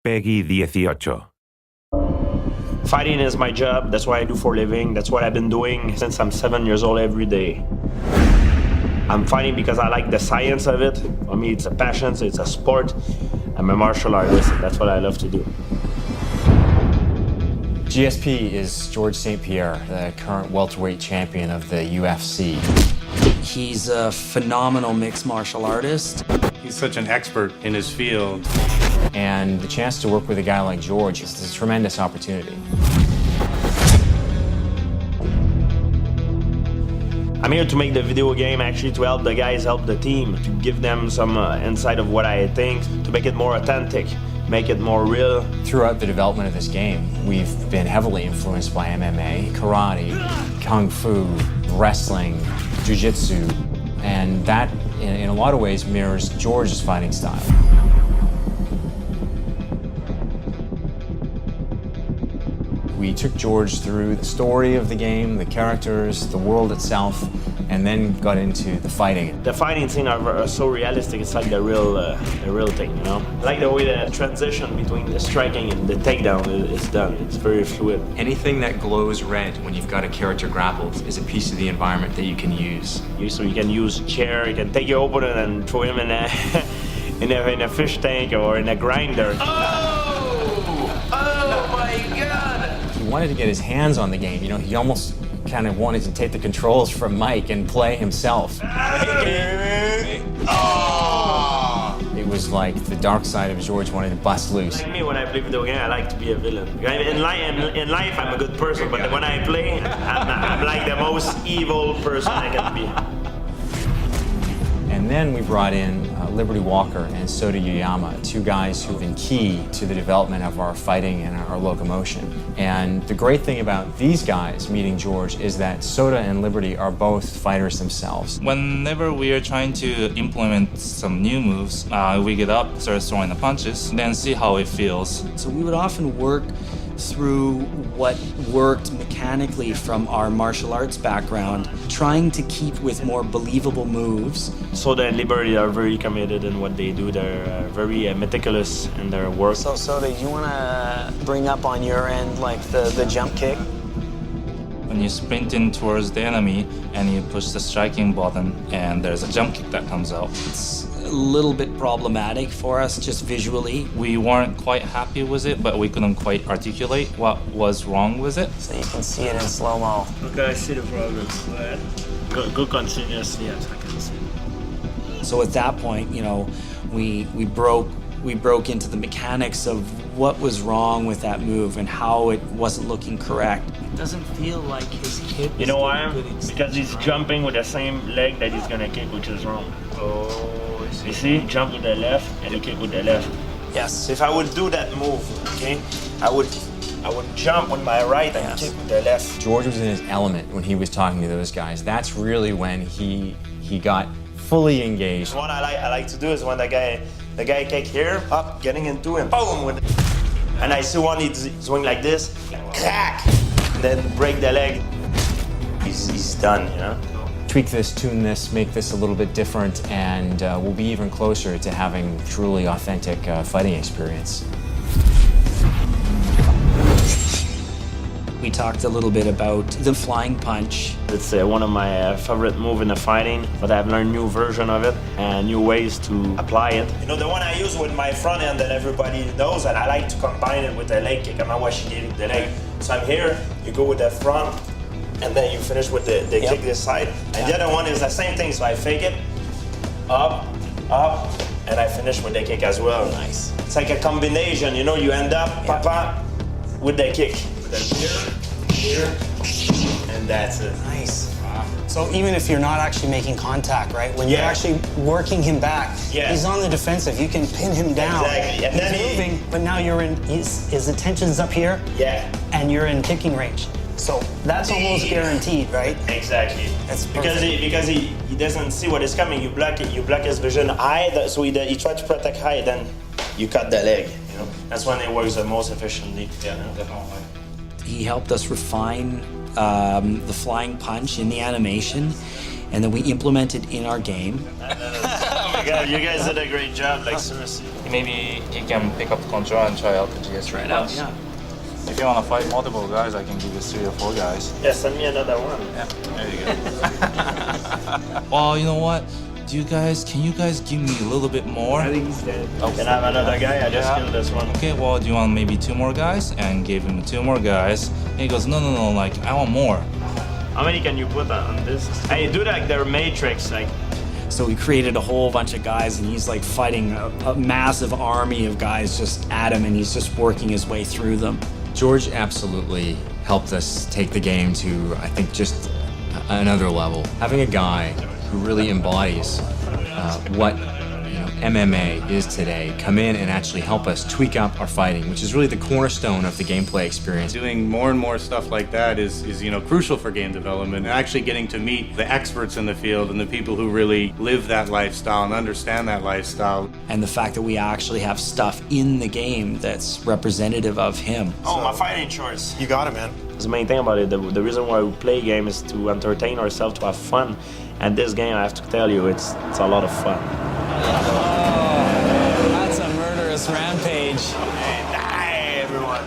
Peggy 18. Fighting is my job. That's what I do for a living. That's what I've been doing since I'm 7 years old every day. I'm fighting because I like the science of it. For me, it's a passion, it's a sport. I'm a martial artist. That's what I love to do. GSP is George St. Pierre, the current welterweight champion of the UFC. He's a phenomenal mixed martial artist. He's such an expert in his field. And the chance to work with a guy like George is a tremendous opportunity. I'm here to make the video game, actually, to help the guys help the team, to give them some insight of what I think, to make it more authentic, make it more real. Throughout the development of this game, we've been heavily influenced by MMA, karate, kung fu, wrestling, jiu-jitsu, and that, in a lot of ways, mirrors George's fighting style. We took George through the story of the game, the characters, the world itself, and then got into the fighting. The fighting scene are so realistic, it's like the real thing, you know? I like the way the transition between the striking and the takedown is done. It's very fluid. Anything that glows red when you've got a character grappled is a piece of the environment that you can use. So you can use a chair, you can take your opponent and throw him in a, in a fish tank or in a grinder. He wanted to get his hands on the game. You know, he almost kind of wanted to take the controls from Mike and play himself. It was like the dark side of George wanted to bust loose. Like me, when I play video game, I like to be a villain. In life, I'm a good person, but when I play, I'm like the most evil person I can be. And then we brought in Liberty Walker and Soda Yoyama, two guys who've been key to the development of our fighting and our locomotion. And the great thing about these guys meeting George is that Soda and Liberty are both fighters themselves. Whenever we are trying to implement some new moves, we get up, start throwing the punches, then see how it feels. So we would often work through what worked mechanically from our martial arts background, trying to keep with more believable moves. Soda and Liberty are very committed in what they do. They're very meticulous in their work. So Soda, you want to bring up on your end like the jump kick? When you sprint in towards the enemy and you push the striking button and there's a jump kick that comes out. It's a little bit problematic for us just visually. We weren't quite happy with it, but we couldn't quite articulate what was wrong with it. So you can see it in slow-mo. Okay, I see the progress. Go continuously as I can see. So at that point, you know, we broke into the mechanics of what was wrong with that move and how it wasn't looking correct. It doesn't feel like his hip. You know why? Because he's jumping with the same leg that he's gonna kick, which is wrong. Oh, you see? Jump with the left and you kick with the left. Yes. If I would do that move, okay, I would jump with my right and kick with the left. George was in his element when he was talking to those guys. That's really when he got fully engaged. What I like to do is when the guy kick here, up, getting into him, boom, with it. And I see one he's swing like this, crack, and then break the leg. He's done, you know? Tweak this, tune this, make this a little bit different, and we'll be even closer to having truly authentic fighting experience. We talked a little bit about the flying punch. It's one of my favorite moves in the fighting, but I've learned new version of it and new ways to apply it. You know, the one I use with my front end that everybody knows, and I like to combine it with the leg kick. I'm not watching it with the leg. So I'm here, you go with the front, and then you finish with the kick this side. And the other one is the same thing, so I fake it, up, and I finish with the kick as well. Nice. It's like a combination, you know, you end up, papa, with the kick. Here, and that's it. Nice. Wow. So even if you're not actually making contact, right? When you're actually working him back, he's on the defensive. You can pin him down. Exactly. And then he's moving, but now you're in. His attention's up here. Yeah. And you're in kicking range. So that's almost guaranteed, right? Exactly. That's because he doesn't see what is coming. You block it. You block his vision high. So he tries to protect high. Then you cut the leg. You know. That's when it works the most efficiently. Yeah, definitely. He helped us refine the flying punch in the animation, and then we implemented in our game. You guys did a great job, like seriously. Maybe he can pick up the controller and try out the GSP. Try it out, yeah. If you want to fight multiple guys, I can give you 3 or 4 guys. Yeah, send me another one. Yeah, there you go. Well, you know what? Can you guys give me a little bit more? I think he's dead. Oh, can I have another guy? I just killed this one. Okay, well, do you want maybe 2 more guys? And gave him 2 more guys. And he goes, no, like, I want more. How many can you put on this? And you do like their matrix, like. So we created a whole bunch of guys, and he's like fighting a massive army of guys just at him, and he's just working his way through them. George absolutely helped us take the game to, I think, just another level. Having a guy who really embodies what MMA is today come in and actually help us tweak up our fighting, which is really the cornerstone of the gameplay experience. Doing more and more stuff like that is crucial for game development, and actually getting to meet the experts in the field and the people who really live that lifestyle and understand that lifestyle. And the fact that we actually have stuff in the game that's representative of him. Oh, my fighting choice. You got it, man. The main thing about it, the reason why we play game is to entertain ourselves, to have fun. And this game, I have to tell you, it's a lot of fun. That's a murderous rampage. Hey, everyone.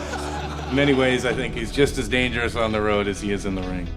In many ways, I think he's just as dangerous on the road as he is in the ring.